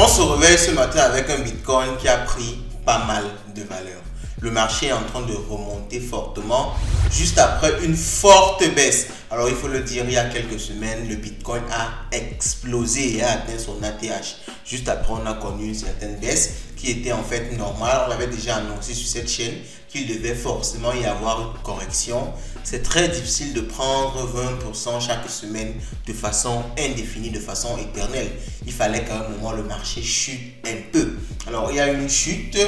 On se réveille ce matin avec un Bitcoin qui a pris pas mal de valeur. Le marché est en train de remonter fortement juste après une forte baisse. Alors il faut le dire, il y a quelques semaines, le Bitcoin a explosé et a atteint son ATH. Juste après, on a connu une certaine baisse qui était en fait normale. On l'avait déjà annoncé sur cette chaîne qu'il devait forcément y avoir une correction. C'est très difficile de prendre 20% chaque semaine de façon indéfinie, de façon éternelle. Il fallait qu'à un moment le marché chute un peu. Alors il y a eu une chute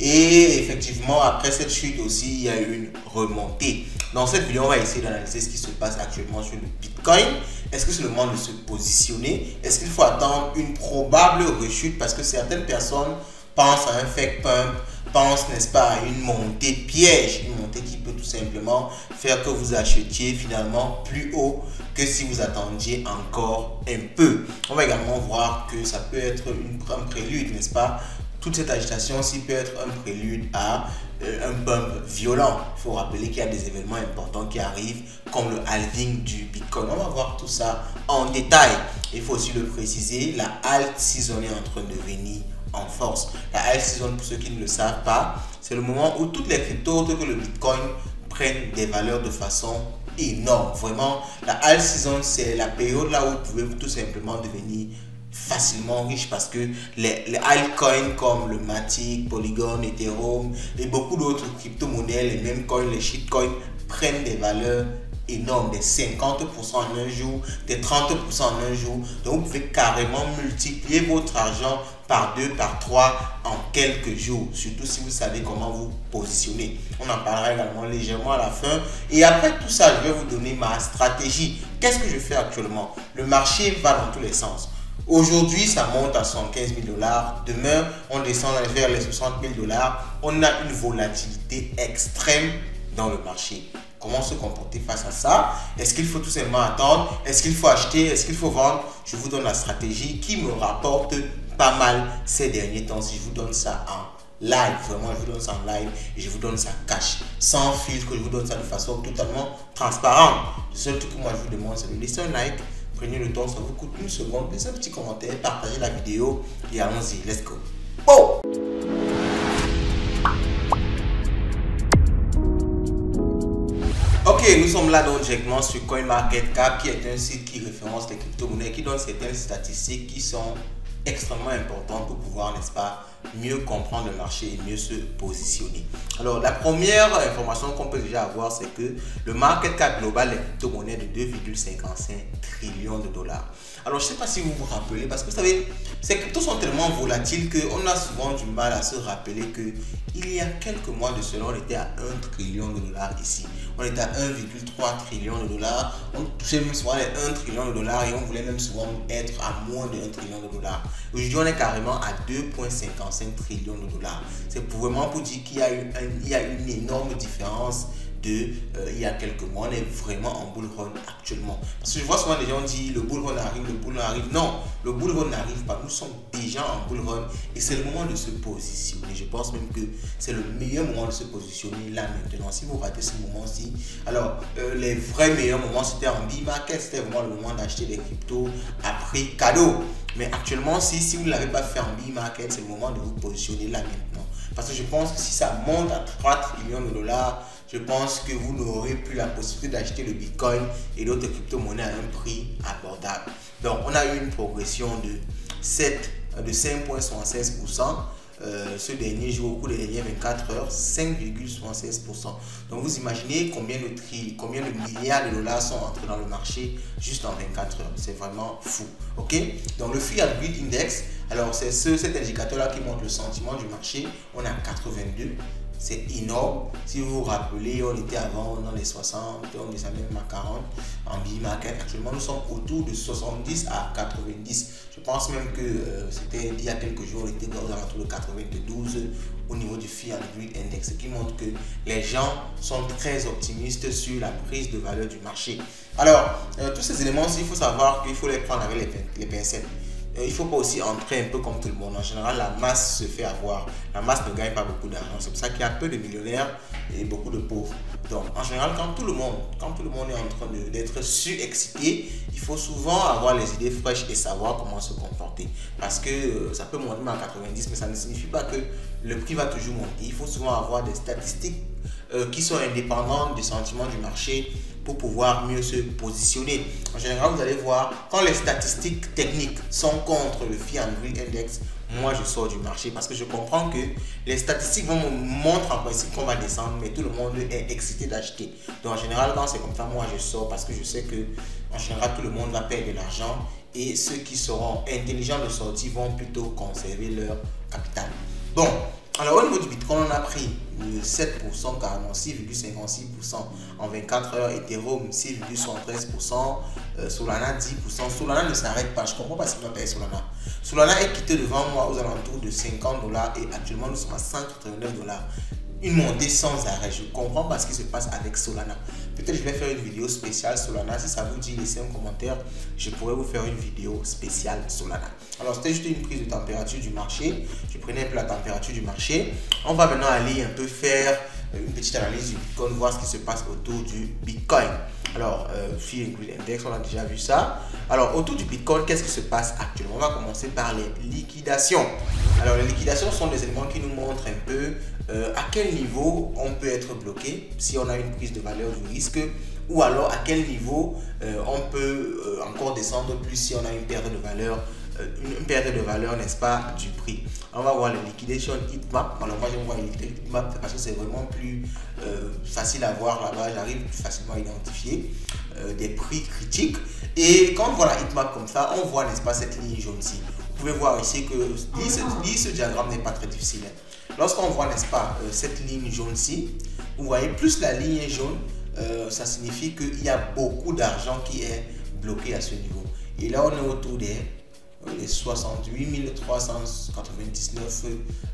et effectivement après cette chute aussi il y a eu une remontée. Dans cette vidéo, on va essayer d'analyser ce qui se passe actuellement sur le Bitcoin. Est-ce que c'est le moment de se positionner? Est-ce qu'il faut attendre une probable rechute? Parce que certaines personnes pensent à un fake pump, pensent, n'est-ce pas, à une montée piège, une montée qui peut tout simplement faire que vous achetiez finalement plus haut que si vous attendiez encore un peu. On va également voir que ça peut être un prélude, n'est-ce pas? Toute cette agitation aussi peut être un prélude à un pump violent. Il faut rappeler qu'il y a des événements importants qui arrivent comme le halving du Bitcoin. On va voir tout ça en détail. Il faut aussi le préciser, la alt season est en train de venir en force. La alt season, pour ceux qui ne le savent pas, c'est le moment où toutes les cryptos autres que le Bitcoin prennent des valeurs de façon énorme. Vraiment, la alt season, c'est la période là où vous pouvez tout simplement devenir facilement riche parce que les altcoins comme le Matic, Polygon, Ethereum et beaucoup d'autres crypto-monnaies, les mêmes coins, les shitcoins prennent des valeurs énormes, des 50% en un jour, des 30% en un jour. Donc vous pouvez carrément multiplier votre argent par 2, par 3 en quelques jours, surtout si vous savez comment vous positionner. On en parlera également légèrement à la fin. Et après tout ça, je vais vous donner ma stratégie. Qu'est-ce que je fais actuellement? Le marché va dans tous les sens. Aujourd'hui, ça monte à 115 000 $. Demain, on descend vers les 60 000 $. On a une volatilité extrême dans le marché. Comment se comporter face à ça? Est-ce qu'il faut tout simplement attendre? Est-ce qu'il faut acheter? Est-ce qu'il faut vendre? Je vous donne la stratégie qui me rapporte pas mal ces derniers temps. Si je vous donne ça en live, vraiment, je vous donne ça en live et je vous donne ça cash, sans filtre, je vous donne ça de façon totalement transparente. Le seul truc que moi je vous demande, c'est de laisser un like. Prenez le temps, ça vous coûte une seconde, laissez un petit commentaire, partagez la vidéo et allons-y, let's go. Oh! Ok, nous sommes là donc directement sur CoinMarketCap, qui est un site qui référence les crypto-monnaies, qui donne certaines statistiques qui sont extrêmement importantes pour pouvoir, n'est-ce pas, mieux comprendre le marché et mieux se positionner. Alors, la première information qu'on peut déjà avoir, c'est que le market cap global des crypto-monnaies est de 2,55 trillions de dollars. Alors, je ne sais pas si vous vous rappelez, parce que vous savez, ces cryptos sont tellement volatiles qu'on a souvent du mal à se rappeler que il y a quelques mois de cela, on était à 1 trillion de dollars ici. On était à 1,3 trillion de dollars. On touchait même souvent les 1 trillion de dollars et on voulait même souvent être à moins de 1 trillion de dollars. Aujourd'hui, on est carrément à 2,55 trillions de dollars. C'est vraiment pour dire qu'il y a une énorme différence de il y a quelques mois. On est vraiment en bull run actuellement. Parce que je vois souvent des gens dire le bull run arrive, le bull run arrive. Non, le bull run n'arrive pas. Nous sommes déjà en bull run et c'est le moment de se positionner. Je pense même que c'est le meilleur moment de se positionner là maintenant. Si vous ratez ce moment-ci, alors les vrais meilleurs moments c'était en B-Market, c'était vraiment le moment d'acheter des cryptos à prix cadeau. Mais actuellement, si vous ne l'avez pas fait en B-Market, c'est le moment de vous positionner là maintenant. Parce que je pense que si ça monte à 3 trillions de dollars, je pense que vous n'aurez plus la possibilité d'acheter le Bitcoin et d'autres crypto-monnaies à un prix abordable. Donc, on a eu une progression de 5,76%. Ce dernier jour, au cours des dernières 24 heures, 5,76%. Donc vous imaginez combien de milliards de dollars sont entrés dans le marché juste en 24 heures. C'est vraiment fou. Ok? Donc le Fear and Greed Index, alors c'est cet indicateur-là qui montre le sentiment du marché. On est à 82. C'est énorme. Si vous vous rappelez, on était avant dans les 60, on est même à 40 en B-Market. Actuellement, nous sommes autour de 70 à 90. Je pense même que c'était il y a quelques jours, on était dans autour de 92 au niveau du Fear and Greed Index, ce qui montre que les gens sont très optimistes sur la prise de valeur du marché. Alors, tous ces éléments, il faut savoir qu'il faut les prendre avec les pincettes. il ne faut pas aussi entrer un peu comme tout le monde. En général, la masse se fait avoir. La masse ne gagne pas beaucoup d'argent. C'est pour ça qu'il y a peu de millionnaires et beaucoup de pauvres. Donc, en général, quand tout le monde est en train d'être surexcité, il faut souvent avoir les idées fraîches et savoir comment se comporter. Parce que ça peut monter à 90, mais ça ne signifie pas que le prix va toujours monter. Il faut souvent avoir des statistiques qui sont indépendantes des sentiments du marché pour pouvoir mieux se positionner. En général, vous allez voir, quand les statistiques techniques sont contre le Fear and Greed Index, moi je sors du marché parce que je comprends que les statistiques vont me montrer en principe qu'on va descendre, mais tout le monde est excité d'acheter. Donc en général, quand c'est comme ça, moi je sors parce que je sais que en général tout le monde va perdre de l'argent et ceux qui seront intelligents de sortie vont plutôt conserver leur capital. Bon, alors au niveau du Bitcoin, on a pris 7% carrément, 6,56% en 24 heures, Ethereum 6,73%, Solana 10%. Solana ne s'arrête pas, je comprends pas ce qu'il va payer Solana. Solana est quitté devant moi aux alentours de 50 $, et actuellement nous sommes à 189 $. Une montée sans arrêt. Je comprends pas ce qui se passe avec Solana. Peut-être je vais faire une vidéo spéciale Solana. Si ça vous dit, laissez un commentaire. Je pourrais vous faire une vidéo spéciale Solana. Alors, c'était juste une prise de température du marché. Je prenais un peu la température du marché. On va maintenant aller un peu faire une petite analyse du Bitcoin, voir ce qui se passe autour du Bitcoin. Alors, Fear and Greed Index, on a déjà vu ça. Alors, autour du Bitcoin, qu'est-ce qui se passe actuellement? On va commencer par les liquidations. Alors, les liquidations sont des éléments qui nous montrent un peu à quel niveau on peut être bloqué si on a une prise de valeur du risque, ou alors à quel niveau on peut encore descendre plus si on a une perte de valeur, n'est-ce pas, du prix. On va voir les liquidation heatmap. Alors moi j'aime voir les liquidation heatmap parce que c'est vraiment plus facile à voir là-bas, j'arrive plus facilement à identifier des prix critiques. Et quand on voit la heatmap comme ça, on voit, n'est-ce pas, cette ligne jaune-ci. Vous pouvez voir ici que lire ce diagramme n'est pas très difficile. Lorsqu'on voit, n'est-ce pas, cette ligne jaune-ci, vous voyez, plus la ligne est jaune, ça signifie qu'il y a beaucoup d'argent qui est bloqué à ce niveau. Et là, on est autour des 68 399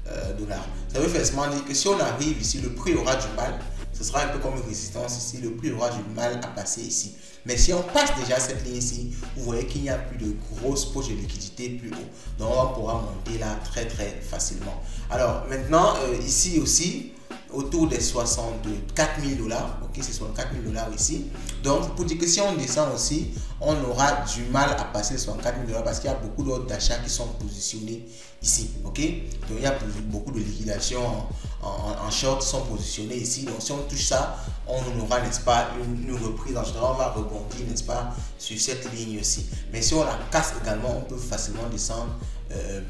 $. Ça veut forcément dire que si on arrive ici, le prix aura du mal. Ce sera un peu comme une résistance ici, le prix aura du mal à passer ici. Mais si on passe déjà cette ligne ici, vous voyez qu'il n'y a plus de grosses poches de liquidité plus haut. Donc on pourra monter là très facilement. Alors maintenant, ici aussi, autour des 64 000 $, ok, c'est 64 000 $ ici. Donc pour dire que si on descend aussi, on aura du mal à passer les 64 000 $ parce qu'il y a beaucoup d'autres d'achats qui sont positionnés ici, ok. Donc il y a beaucoup de liquidations en short qui sont positionnés ici. Donc si on touche ça, on aura, n'est-ce pas, une reprise. En général, on va rebondir, n'est-ce pas, sur cette ligne-ci. Mais si on la casse également, on peut facilement descendre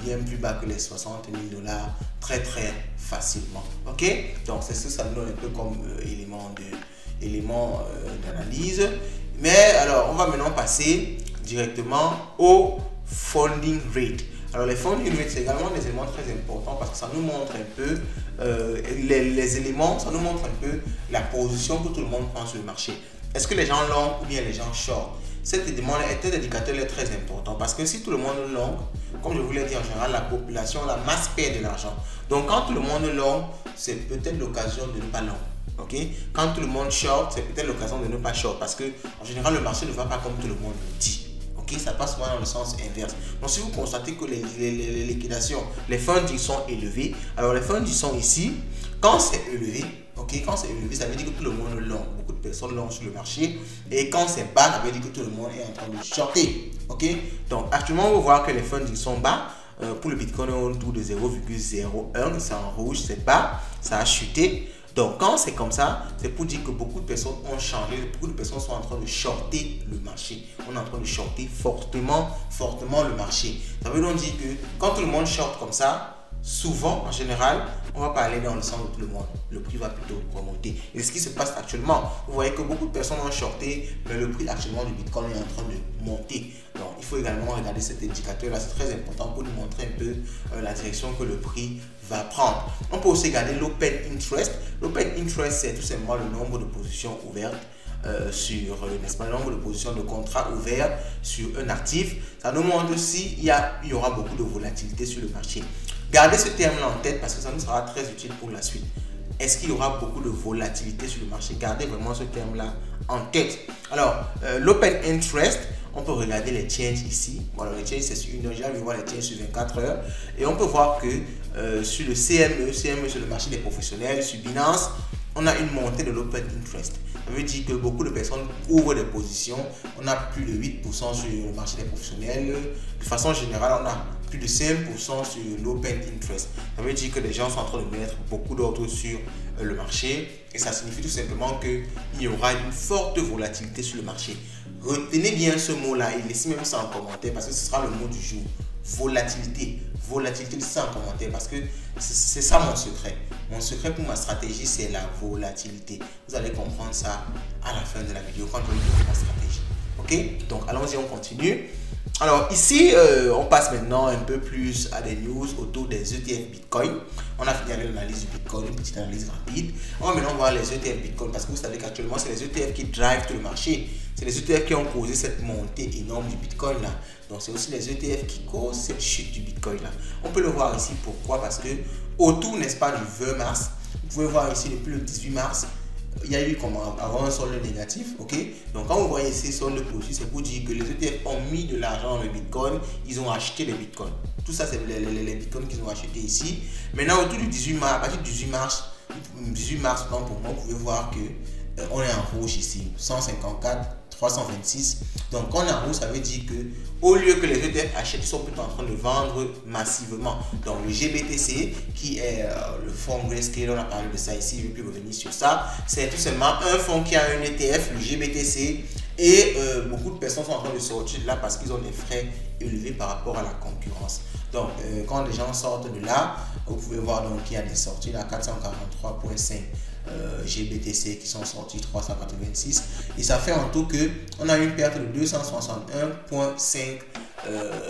bien plus bas que les 60 000 $ très facilement, ok. Donc c'est ce que ça nous donne un peu comme élément d'analyse. Mais alors on va maintenant passer directement au funding rate. Alors les funding rates, c'est également des éléments très importants parce que ça nous montre un peu les éléments, ça nous montre un peu la position que tout le monde prend sur le marché. Est-ce que les gens long ou bien les gens short? Cet indicateur est très important parce que si tout le monde long, comme je vous l'ai dit, en général, la population, la masse perd de l'argent. Donc quand tout le monde long, c'est peut-être l'occasion de ne pas long. Okay? Quand tout le monde short, c'est peut-être l'occasion de ne pas short parce que en général, le marché ne va pas comme tout le monde le dit. Okay? Ça passe souvent dans le sens inverse. Donc si vous constatez que les liquidations, les fundings sont élevés, alors les fundings sont ici. Quand c'est élevé, ok, quand c'est élevé, ça veut dire que tout le monde long. Beaucoup de personnes long sur le marché. Et quand c'est bas, ça veut dire que tout le monde est en train de shorter. Ok, donc actuellement, on va voir que les fundings sont bas. Pour le Bitcoin, on est autour de 0,01. C'est en rouge, c'est bas. Ça a chuté. Donc quand c'est comme ça, c'est pour dire que beaucoup de personnes ont changé, beaucoup de personnes sont en train de shorter le marché. On est en train de shorter fortement le marché. Ça veut donc dire que quand tout le monde short comme ça, souvent, en général, on va pas aller dans le sens de tout le monde. Le prix va plutôt remonter. Et ce qui se passe actuellement, vous voyez que beaucoup de personnes ont shorté, mais le prix actuellement du Bitcoin est en train de monter. Donc, il faut également regarder cet indicateur-là. C'est très important pour nous montrer un peu la direction que le prix va prendre. On peut aussi regarder l'open interest. L'open interest, c'est tout simplement le nombre de positions ouvertes sur, n'est-ce pas, le nombre de positions de contrats ouverts sur un actif. Ça nous montre s'il y aura beaucoup de volatilité sur le marché. Gardez ce terme-là en tête parce que ça nous sera très utile pour la suite. Est-ce qu'il y aura beaucoup de volatilité sur le marché? Gardez vraiment ce terme-là en tête. Alors, l'open interest, on peut regarder les changes ici. Voilà, les changes c'est sur 1 heure, j'ai envie de voir les changes sur 24 heures. Et on peut voir que sur le CME sur le marché des professionnels, sur Binance, on a une montée de l'open interest. Ça veut dire que beaucoup de personnes ouvrent des positions. On a plus de 8% sur le marché des professionnels. De façon générale, on a plus de 5% sur l'open interest. Ça veut dire que les gens sont en train de mettre beaucoup d'ordre sur le marché. Et ça signifie tout simplement qu'il y aura une forte volatilité sur le marché. Retenez bien ce mot-là et laissez même ça en commentaire parce que ce sera le mot du jour. Volatilité. Volatilité, laissez ça en commentaire parce que c'est ça mon secret. Mon secret pour ma stratégie, c'est la volatilité. Vous allez comprendre ça à la fin de la vidéo quand je vais vous donner ma stratégie. Ok? Donc, allons-y, on continue. Alors, ici, on passe maintenant un peu plus à des news autour des ETF Bitcoin. On a fini avec l'analyse du Bitcoin, une petite analyse rapide. On va maintenant voir les ETF Bitcoin parce que vous savez qu'actuellement, c'est les ETF qui drivent tout le marché. C'est les ETF qui ont causé cette montée énorme du Bitcoin là. Donc, c'est aussi les ETF qui causent cette chute du Bitcoin là. On peut le voir ici. Pourquoi? Parce que autour, n'est-ce pas, du 20 mars, vous pouvez voir ici depuis le 18 mars, il y a eu comme avant un solde négatif, ok? Donc quand vous voyez ici solde positif, c'est pour dire que les ETF ont mis de l'argent dans le Bitcoin, ils ont acheté les Bitcoins. Tout ça, c'est les Bitcoins qu'ils ont achetés ici. Maintenant, autour du 18 mars, à partir du 18 mars, pour moi, vous pouvez voir que on est en rouge ici, 154, 326. Donc quand on est en rouge, ça veut dire que au lieu que les ETF achètent, ils sont plutôt en train de vendre massivement. Donc le GBTC, qui est le fonds Grayscale, on a parlé de ça ici, je ne vais plus revenir sur ça. C'est tout simplement un fonds qui a un ETF, le GBTC, et beaucoup de personnes sont en train de sortir de là parce qu'ils ont des frais élevés par rapport à la concurrence. Donc quand les gens sortent de là, vous pouvez voir donc qu'il y a des sorties là, 443.5 GBTC qui sont sortis 386 et ça fait en tout que on a une perte de 261.5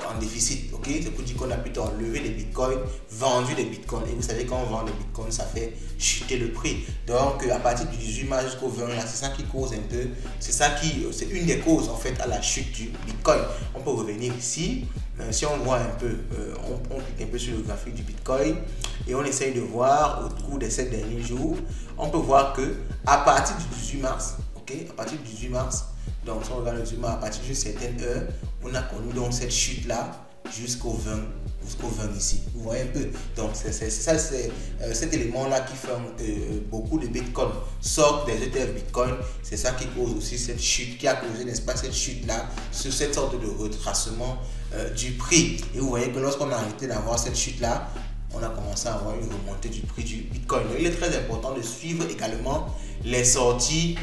en déficit. Ok, c'est pour dire qu'on a plutôt enlevé des bitcoins, vendu des bitcoins, et vous savez quand on vend des bitcoins ça fait chuter le prix. Donc à partir du 18 mars jusqu'au 20 là, c'est ça qui cause un peu, c'est une des causes en fait à la chute du bitcoin. On peut revenir ici. Si on voit un peu, on clique un peu sur le graphique du Bitcoin et on essaye de voir au cours des 7 derniers jours, on peut voir que à partir du 18 mars, ok, à partir du 18 mars, donc si on regarde le 18 mars, à partir d'une certaine heure, on a connu donc cette chute là jusqu'au 20 ici. Vous voyez un peu. Donc c'est ça, c'est cet élément là qui fait que beaucoup de Bitcoin sortent des ETF Bitcoin. C'est ça qui cause aussi cette chute, qui a causé, n'est-ce pas, cette chute là, sur cette sorte de retracement du prix. Et vous voyez que lorsqu'on a arrêté d'avoir cette chute là, on a commencé à avoir une remontée du prix du Bitcoin. Donc, il est très important de suivre également les sorties,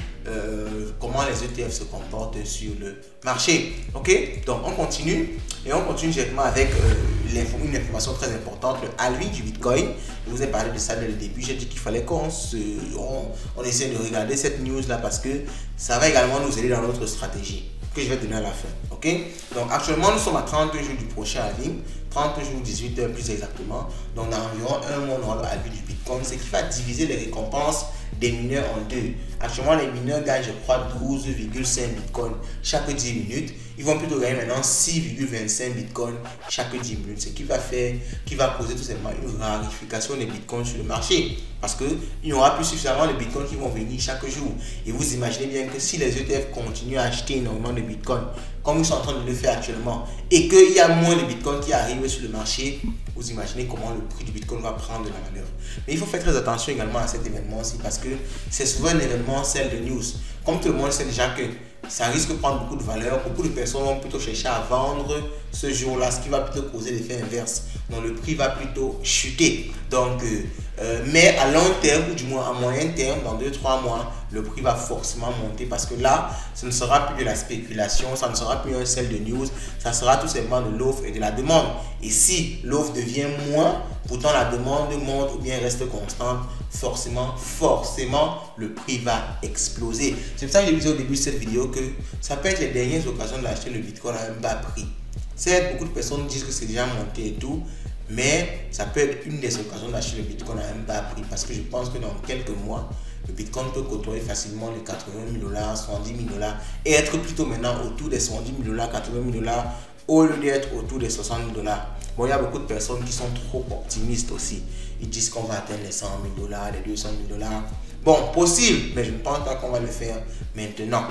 comment les ETF se comportent sur le marché. Ok, donc on continue et on continue directement avec une information très importante, le halving du Bitcoin. Je vous ai parlé de ça dès le début. J'ai dit qu'il fallait qu'on essaie de regarder cette news là parce que ça va également nous aider dans notre stratégie que je vais donner à la fin. Ok, donc actuellement nous sommes à 30 jours du prochain halving, 30 jours 18 heures plus exactement. Donc dans environ un mois on aura le halving du Bitcoin, ce qui va diviser les récompenses des mineurs en deux. Actuellement les mineurs gagnent je crois 12,5 Bitcoin chaque 10 minutes. Ils vont plutôt gagner maintenant 6,25 Bitcoin chaque 10 minutes, ce qui va causer tout simplement une rarification des Bitcoins sur le marché parce qu'il n'y aura plus suffisamment de Bitcoins qui vont venir chaque jour. Et vous imaginez bien que si les ETF continuent à acheter énormément de Bitcoin comme ils sont en train de le faire actuellement et qu'il y a moins de Bitcoin qui arrivent sur le marché, vous imaginez comment le prix du Bitcoin va prendre de la valeur. Mais il faut faire très attention également à cet événement-ci parce que c'est souvent un événement celle de news. Comme tout le monde sait déjà que ça risque de prendre beaucoup de valeur, beaucoup de personnes vont plutôt chercher à vendre ce jour-là, ce qui va plutôt causer l'effet inverse. Donc le prix va plutôt chuter. Donc, mais à long terme, ou du moins à moyen terme, dans 2-3 mois, le prix va forcément monter parce que là, ce ne sera plus de la spéculation, ça ne sera plus un sell de news, ça sera tout simplement de l'offre et de la demande. Et si l'offre devient moins, pourtant la demande monte ou bien reste constante, forcément, le prix va exploser. C'est pour ça que j'ai dit au début de cette vidéo que ça peut être les dernières occasions d'acheter le Bitcoin à un bas prix. Certes, beaucoup de personnes disent que c'est déjà monté et tout, mais ça peut être une des occasions d'acheter le Bitcoin à un bas prix parce que je pense que dans quelques mois, le Bitcoin peut côtoyer facilement les 80 000 $, 70 000 $ et être plutôt maintenant autour des 70 000 $, 80 000 $, au lieu d'être autour des 60 000 $. Bon, il y a beaucoup de personnes qui sont trop optimistes aussi. Ils disent qu'on va atteindre les 100 000 $, les 200 000 $. Bon, possible, mais je ne pense pas qu'on va le faire maintenant.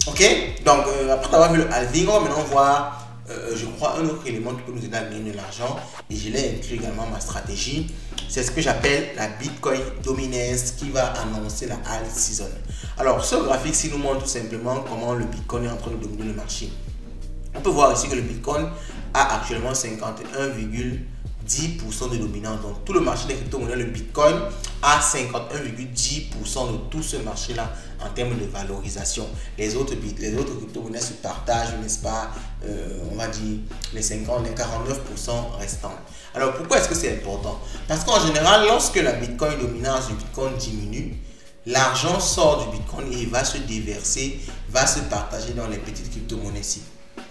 Ok, donc après avoir vu le halving, on va maintenant voir, je crois, un autre élément qui peut nous aider à gagner de l'argent, et je l'ai inclus également ma stratégie. C'est ce que j'appelle la Bitcoin Dominance qui va annoncer la alt season. Alors, ce graphique-ci nous montre tout simplement comment le Bitcoin est en train de dominer le marché. On peut voir ici que le Bitcoin a actuellement 51,10% de dominance. Donc, tout le marché des crypto-monnaies, le Bitcoin a 51,10% de tout ce marché-là en termes de valorisation. Les autres crypto-monnaies se partagent, n'est-ce pas, on va dire les 50, les 49% restants. Alors, pourquoi est-ce que c'est important? Parce qu'en général, lorsque la Bitcoin dominance du Bitcoin diminue, l'argent sort du Bitcoin et il va se déverser, va se partager dans les petites crypto-monnaies-ci.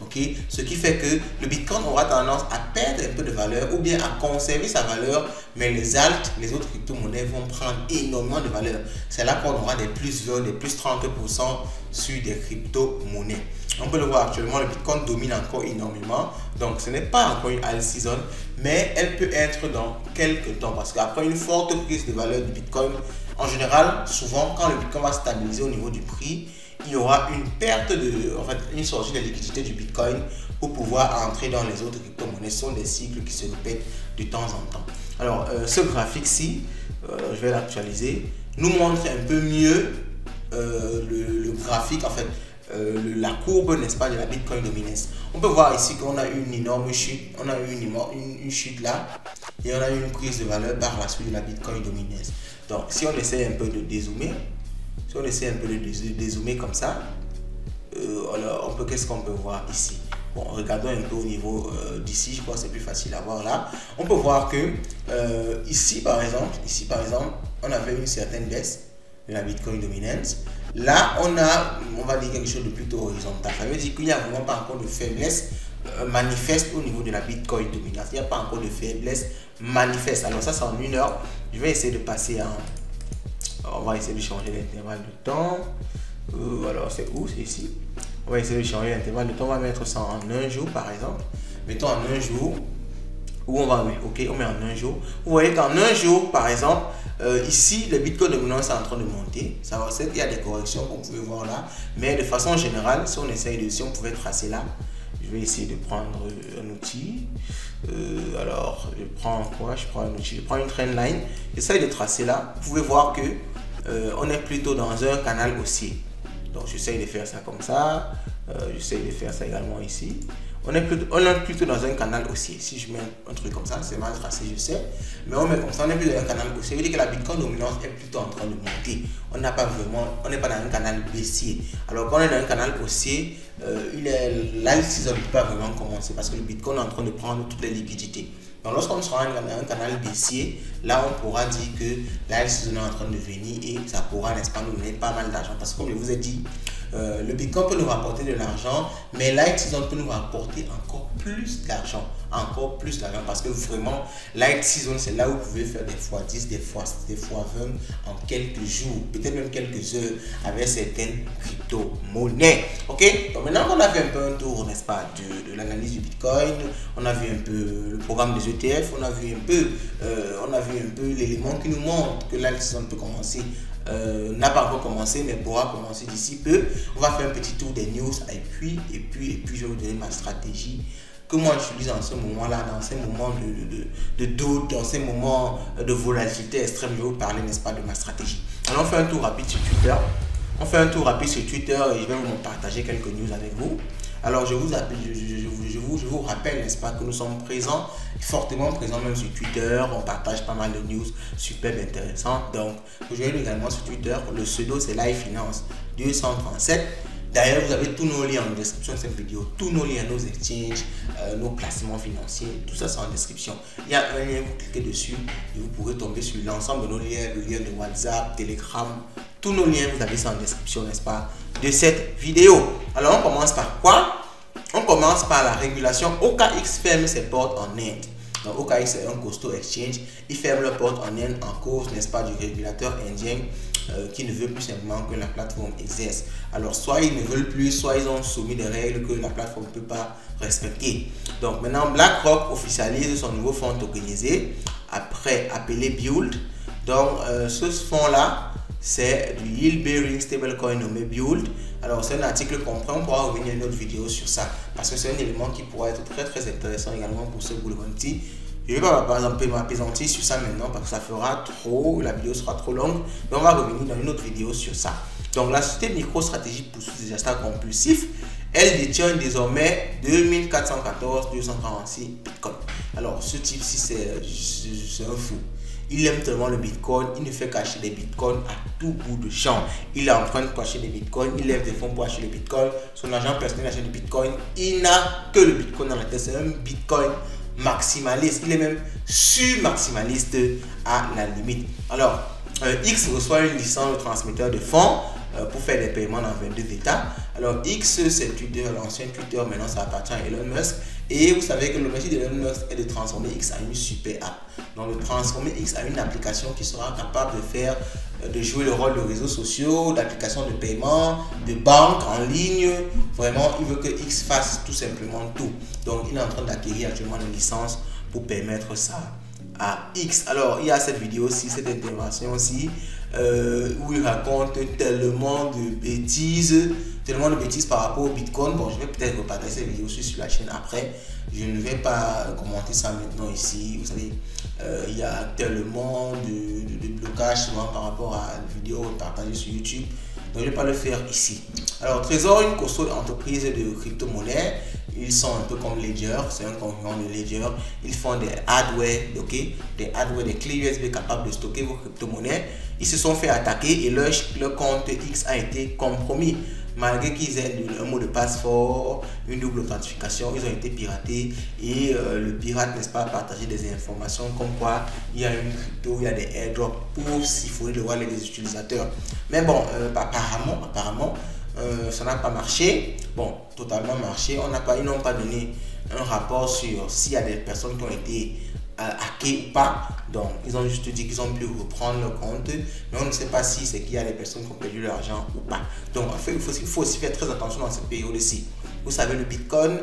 Okay? Ce qui fait que le Bitcoin aura tendance à perdre un peu de valeur ou bien à conserver sa valeur, mais les alts, les autres crypto-monnaies vont prendre énormément de valeur. C'est là qu'on aura des plus 20, des plus 30% sur des crypto-monnaies. On peut le voir actuellement, le Bitcoin domine encore énormément. Donc, ce n'est pas encore une alt season, mais elle peut être dans quelques temps. Parce qu'après une forte prise de valeur du Bitcoin, en général, souvent, quand le Bitcoin va stabiliser au niveau du prix, il y aura une perte une sortie de liquidité du Bitcoin pour pouvoir entrer dans les autres crypto-monnaies. Ce sont des cycles qui se répètent de temps en temps. Alors, ce graphique-ci, je vais l'actualiser, nous montre un peu mieux le graphique, en fait, la courbe, n'est-ce pas, de la Bitcoin Dominance. On peut voir ici qu'on a une énorme chute, on a eu une chute là, et on a eu une prise de valeur par la suite de la Bitcoin Dominance. Donc, si on essaie un peu de dézoomer, comme ça, alors qu'est-ce qu'on peut voir ici? Bon, regardons un peu au niveau d'ici, je crois que c'est plus facile à voir là. On peut voir que ici par exemple, on avait une certaine baisse de la Bitcoin Dominance. Là, on va dire quelque chose de plutôt horizontal. Ça veut dire qu'il n'y a vraiment pas encore de faiblesse manifeste au niveau de la Bitcoin Dominance. Il n'y a pas encore de faiblesse manifeste. Alors ça, c'est en une heure. Je vais essayer de passer on va essayer de changer l'intervalle de temps. Alors, c'est où? C'est ici. On va essayer de changer l'intervalle de temps. On va mettre ça en un jour, par exemple. Mettons en un jour. Où on va, ok, on met en un jour. Vous voyez qu'en un jour, par exemple, ici, le Bitcoin dominance est en train de monter. Ça va, il y a des corrections qu'on pouvait voir là. Mais de façon générale, si on pouvait tracer là, je vais essayer de prendre un outil. Alors, je prends quoi? Je prends un outil. Je prends une trendline. J'essaie de tracer là. Vous pouvez voir que on est plutôt dans un canal haussier. Donc, j'essaie de faire ça comme ça. J'essaie de faire ça également ici. On est plutôt dans un canal haussier. Si je mets un truc comme ça, c'est mal tracé, je sais. Mais on met comme ça, on est plutôt dans un canal haussier. Ça veut dire que la Bitcoin dominance est plutôt en train de monter. On n'est pas dans un canal baissier. Alors, quand on est dans un canal haussier, l'alt season ne peut pas vraiment commencer parce que le Bitcoin est en train de prendre toutes les liquidités. Donc, lorsqu'on sera dans un canal baissier, là, on pourra dire que l'alt season est en train de venir et ça pourra, n'est-ce pas, nous donner pas mal d'argent. Parce que, comme je vous ai dit, le Bitcoin peut nous rapporter de l'argent, mais l'alt season peut nous rapporter encore plus d'argent. Parce que vraiment, l'alt season, c'est là où vous pouvez faire des fois 10, des fois 20 en quelques jours, peut-être même quelques heures avec certaines crypto-monnaies. Ok, donc maintenant qu'on a fait un peu un tour, n'est-ce pas, de l'analyse du Bitcoin, on a vu un peu le programme des ETF, on a vu un peu l'élément qui nous montre que l'alt season peut commencer. N'a pas encore commencé mais pourra commencer d'ici peu. On va faire un petit tour des news et puis je vais vous donner ma stratégie que moi j'utilise dans ce moment-là, dans ces moments de doute, dans ces moments de volatilité extrême. Je vais vous parler, n'est-ce pas, de ma stratégie. Alors on fait un tour rapide sur Twitter. Et je vais vous partager quelques news avec vous. Alors je vous rappelle, n'est-ce pas, que nous sommes fortement présents même sur Twitter. On partage pas mal de news super intéressantes. Donc, aujourd'hui également sur Twitter, le pseudo c'est LiveFinance 237. D'ailleurs, vous avez tous nos liens en description de cette vidéo, tous nos liens, nos exchanges, nos placements financiers, tout ça c'est en description. Il y a un lien, vous cliquez dessus et vous pourrez tomber sur l'ensemble de nos liens, le lien de WhatsApp, Telegram, tous nos liens, vous avez ça en description, n'est-ce pas, de cette vidéo. Alors, on commence par quoi? On commence par la régulation. OKX ferme ses portes en Inde. Donc, OKX est un costaud exchange. Il ferme leurs portes en Inde en cause, n'est-ce pas, du régulateur indien qui ne veut plus simplement que la plateforme exerce. Alors, soit ils ne veulent plus, soit ils ont soumis des règles que la plateforme ne peut pas respecter. Donc, maintenant, BlackRock officialise son nouveau fonds tokenisé, après appelé Build. Donc, ce fonds-là c'est du yield bearing stablecoin nommé BULD. Alors c'est un article complet, on pourra revenir à une autre vidéo sur ça parce que c'est un élément qui pourrait être très intéressant également pour ce bull run. Je ne vais pas par exemple m'apaisantir sur ça maintenant parce que ça fera trop, la vidéo sera trop longue, mais on va revenir dans une autre vidéo sur ça. Donc la société MicroStrategy poursuit des achats compulsifs. Elle détient désormais 2414 246 bitcoins. Alors ce type-ci c'est un fou. Il aime tellement le bitcoin, il ne fait qu'acheter des bitcoins à tout bout de champ. Il est en train de acheter des bitcoins, il lève des fonds pour acheter des bitcoins. Son agent personnel achète des bitcoins. Il n'a que le bitcoin dans la tête. C'est un bitcoin maximaliste. Il est même sur-maximaliste à la limite. Alors, X reçoit une licence de transmetteur de fonds pour faire des paiements dans 22 États. Alors X, c'est Twitter, l'ancien Twitter, maintenant ça appartient à Elon Musk. Et vous savez que l'objectif d'Elon Musk est de transformer X en une super app. Donc de transformer X en une application qui sera capable de jouer le rôle de réseaux sociaux, d'applications de paiement, de banque en ligne. Vraiment, il veut que X fasse tout simplement tout. Donc il est en train d'acquérir actuellement une licence pour permettre ça à X. Alors il y a cette vidéo aussi, cette intervention aussi, où il raconte tellement de bêtises par rapport au Bitcoin. Bon, je vais peut-être repartager cette vidéo sur la chaîne après. Je ne vais pas commenter ça maintenant ici. Vous savez, il y a tellement de blocages souvent par rapport à la vidéo partagée sur YouTube. Donc, je ne vais pas le faire ici. Alors, Trésor, une costaud entreprise de crypto-monnaies. Ils sont un peu comme Ledger, c'est un concurrent de Ledger. Ils font des hardware, des clés USB capables de stocker vos crypto-monnaies. Ils se sont fait attaquer et leur compte X a été compromis. Malgré qu'ils aient un mot de passe fort, une double authentification, ils ont été piratés et le pirate, n'est-ce pas, a partagé des informations comme quoi il y a une crypto, il y a des airdrops pour siphonner le wallet des utilisateurs. Mais bon, apparemment, ça n'a pas marché. Bon, totalement marché. Ils n'ont pas donné un rapport sur s'il y a des personnes qui ont été hackées ou pas. Donc, ils ont juste dit qu'ils ont pu reprendre leur compte. Mais on ne sait pas si c'est qu'il y a des personnes qui ont perdu leur argent ou pas. Donc, en fait, il faut aussi faire très attention dans cette période-ci. Vous savez, le Bitcoin,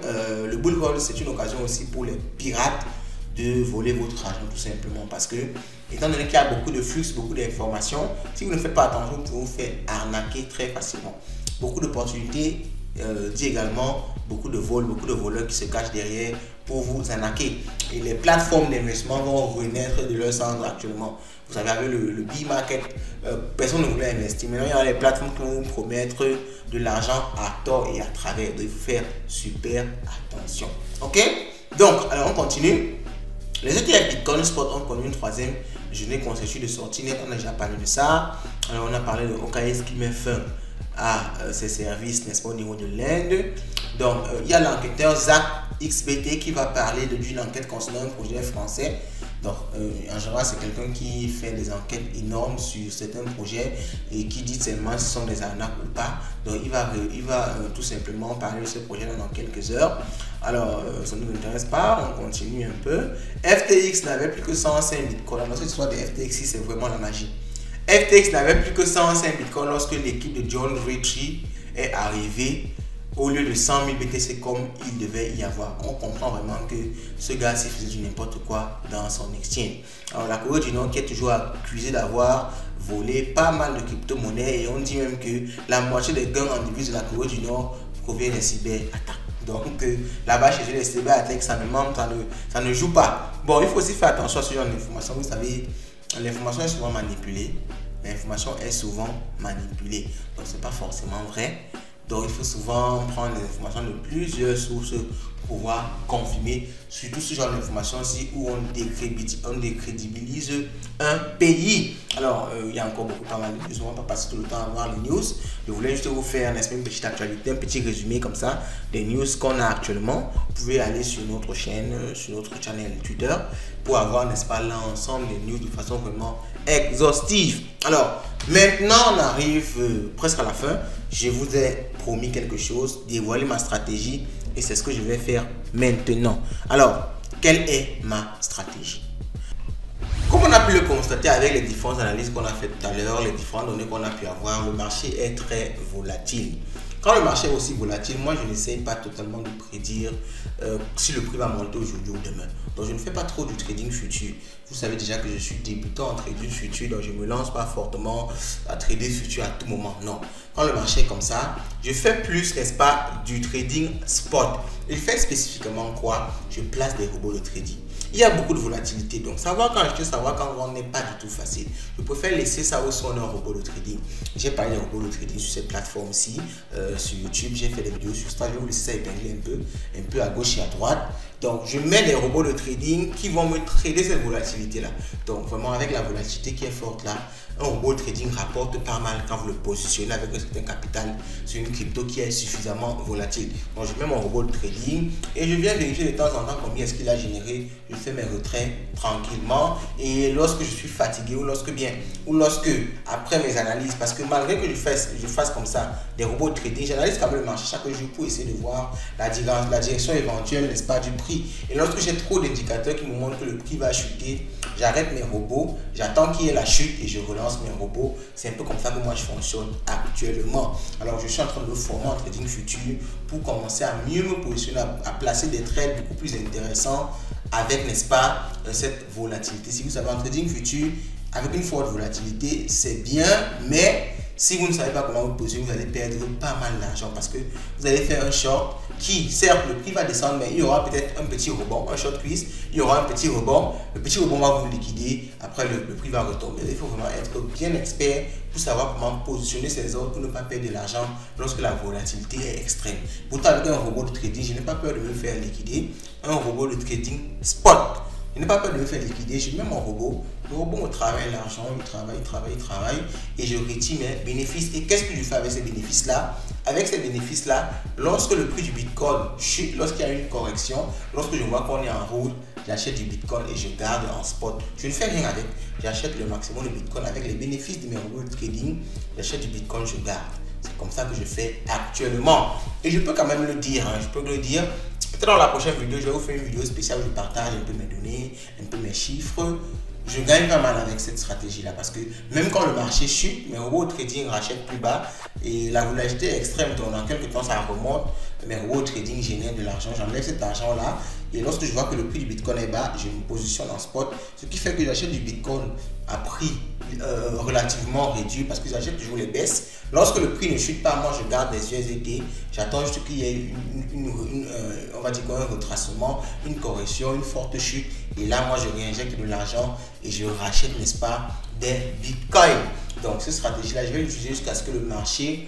le bull run, c'est une occasion aussi pour les pirates de voler votre argent tout simplement. Parce que, étant donné qu'il y a beaucoup de flux, beaucoup d'informations, si vous ne faites pas attention, vous pouvez vous faire arnaquer très facilement. Beaucoup d'opportunités, dit également beaucoup de vols, beaucoup de voleurs qui se cachent derrière pour vous arnaquer. Et les plateformes d'investissement vont renaître de leur cendre actuellement. Vous savez, avec le B-Market, personne ne voulait investir. Maintenant, il y a les plateformes qui vont vous promettre de l'argent à tort et à travers. Donc, il faut faire super attention. Ok? Donc, alors on continue. Les ETF Bitcoin Spot ont connu une troisième journée consécutive de sortie nette. On a déjà parlé de ça. Alors, on a parlé de OKX qui met fin à ses services, n'est-ce pas, au niveau de l'Inde. Donc, il y a l'enquêteur Zach XBT qui va parler d'une enquête concernant un projet français. Donc, en général, c'est quelqu'un qui fait des enquêtes énormes sur certains projets et qui dit seulement si ce sont des arnaques ou pas. Donc, il va tout simplement parler de ce projet dans quelques heures. Alors, ça ne nous intéresse pas, on continue un peu. FTX n'avait plus que 105 bitcoins. Alors, cette histoire de FTX, c'est vraiment la magie. FTX n'avait plus que 105 bitcoins lorsque l'équipe de John Ritchie est arrivée. Au lieu de 100 000 BTC comme il devait y avoir. On comprend vraiment que ce gars-ci faisait du n'importe quoi dans son exchange. Alors la Corée du Nord qui est toujours accusée d'avoir volé pas mal de crypto-monnaies et on dit même que la moitié des gains en devises de la Corée du Nord proviennent des cyberattaques. Donc là-bas chez eux les cyberattaques ça ne joue pas. Bon, il faut aussi faire attention à ce genre d'informations. Vous savez, l'information est souvent manipulée. Donc c'est pas forcément vrai. Donc il faut souvent prendre les informations de plusieurs sources pour pouvoir confirmer surtout ce genre d'informations-ci où on décrédibilise un pays. Alors il y a encore pas mal de news, on ne va pas passer tout le temps à voir les news. Je voulais juste vous faire une petite actualité, un petit résumé comme ça des news qu'on a actuellement. Vous pouvez aller sur notre chaîne, sur notre channel Twitter pour avoir, n'est-ce pas, l'ensemble des news de façon vraiment exhaustive. Alors maintenant on arrive presque à la fin. Je vous ai promis quelque chose, dévoiler ma stratégie et c'est ce que je vais faire maintenant. Alors, quelle est ma stratégie? Comme on a pu le constater avec les différentes analyses qu'on a fait tout à l'heure, les différentes données qu'on a pu avoir, le marché est très volatile. Quand le marché est aussi volatile, moi je n'essaye pas totalement de prédire si le prix va monter aujourd'hui ou demain. Donc je ne fais pas trop du trading futur. Vous savez déjà que je suis débutant en trading futur, donc je ne me lance pas fortement à trader futur à tout moment. Non. Quand le marché est comme ça, je fais plus, n'est-ce pas, du trading spot. Il fait spécifiquement quoi? Je place des robots de trading. Il y a beaucoup de volatilité, donc savoir quand acheter, savoir quand vendre n'est pas du tout facile. Je préfère laisser ça où sont un robot de trading. J'ai parlé des robots de trading sur cette plateforme-ci, sur YouTube. J'ai fait des vidéos sur ça. Je vais vous laisser ça épingler un peu à gauche et à droite. Donc, je mets des robots de trading qui vont me trader cette volatilité-là. Donc, vraiment, avec la volatilité qui est forte là, un robot de trading rapporte pas mal quand vous le positionnez avec un certain capital sur une crypto qui est suffisamment volatile. Donc, je mets mon robot de trading et je viens vérifier de temps en temps combien est-ce qu'il a généré. Je fais mes retraits tranquillement et lorsque je suis fatigué ou lorsque après mes analyses, parce que malgré que je fasse comme ça des robots de trading, j'analyse quand même le marché chaque jour pour essayer de voir la direction éventuelle, n'est-ce pas, du prix. Et lorsque j'ai trop d'indicateurs qui me montrent que le prix va chuter, j'arrête mes robots, j'attends qu'il y ait la chute et je relance mes robots. C'est un peu comme ça que moi je fonctionne actuellement. Alors je suis en train de me former en trading futur pour commencer à mieux me positionner, à placer des trades beaucoup plus intéressants avec, n'est-ce pas, cette volatilité. Si vous savez, en trading futur, avec une forte volatilité, c'est bien, mais si vous ne savez pas comment vous positionner, vous allez perdre pas mal d'argent parce que vous allez faire un short qui, certes, le prix va descendre, mais il y aura peut-être un petit rebond, un short quiz, il y aura un petit rebond, le petit rebond va vous liquider, après le prix va retomber. Il faut vraiment être bien expert pour savoir comment positionner ses ordres pour ne pas perdre de l'argent lorsque la volatilité est extrême. Pourtant, avec un robot de trading, je n'ai pas peur de me faire liquider, un robot de trading spot. Je n'ai pas peur de me faire liquider, je mets mon robot, le robot me travaille l'argent, il travaille et je retire mes bénéfices. Et qu'est-ce que je fais avec ces bénéfices-là? Avec ces bénéfices-là, lorsque le prix du Bitcoin chute, lorsqu'il y a une correction, lorsque je vois qu'on est en rouge, j'achète du Bitcoin et je garde en spot. Je ne fais rien avec, j'achète le maximum de Bitcoin avec les bénéfices de mes robots de trading, j'achète du Bitcoin, je garde. C'est comme ça que je fais actuellement. Et je peux quand même le dire, je peux le dire. Peut-être dans la prochaine vidéo, je vais vous faire une vidéo spéciale où je partage un peu mes données, un peu mes chiffres. Je gagne pas mal avec cette stratégie-là parce que même quand le marché chute, mes robots de trading rachètent plus bas et la volatilité est extrême. Donc, dans quelques temps, ça remonte. Mes robots de trading génèrent de l'argent. J'enlève cet argent-là et lorsque je vois que le prix du Bitcoin est bas, je me positionne en spot. Ce qui fait que j'achète du Bitcoin à prix relativement réduit parce que j'achète toujours les baisses. Lorsque le prix ne chute pas, moi je garde les USDT. J'attends juste qu'il y ait on va dire quoi, un retracement, une correction, une forte chute. Et là, moi je réinjecte de l'argent et je rachète, n'est-ce pas, des bitcoins. Donc cette stratégie-là, je vais l'utiliser jusqu'à ce que le marché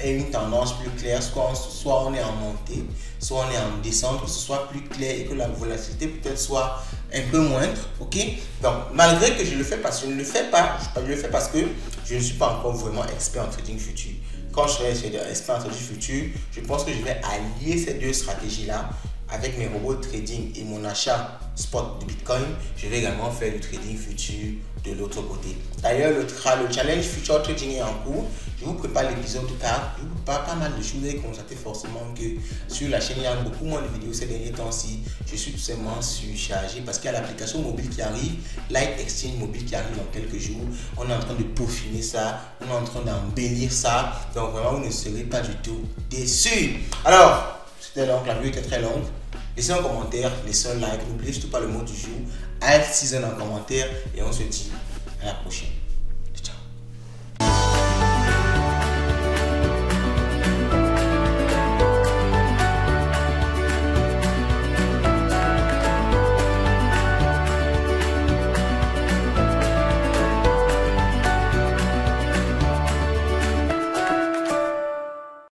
ait une tendance plus claire. Soit on est en montée, soit on est en descente, que ce soit plus clair et que la volatilité peut-être soit un peu moindre. Ok. Donc malgré que je le fais parce que je ne le fais pas, je le fais parce que je ne suis pas encore vraiment expert en trading futur. Quand je serai expert en trading futur, je pense que je vais allier ces deux stratégies-là avec mes robots de trading et mon achat spot de Bitcoin. Je vais également faire du trading futur de l'autre côté. D'ailleurs, le challenge future trading est en cours. Je vous prépare l'épisode car je vous prépare pas mal de choses. Vous avez constaté forcément que sur la chaîne, il y a beaucoup moins de vidéos ces derniers temps-ci. Je suis tout simplement surchargé parce qu'il y a l'application mobile qui arrive, Light Exchange mobile qui arrive dans quelques jours. On est en train de peaufiner ça, on est en train d'embellir ça. Donc vraiment, vous ne serez pas du tout déçus. Alors, c'était long, la vidéo était très longue. Laissez un commentaire, laissez un like, n'oubliez surtout pas le mot du jour, Alt Season en commentaire et on se dit à la prochaine.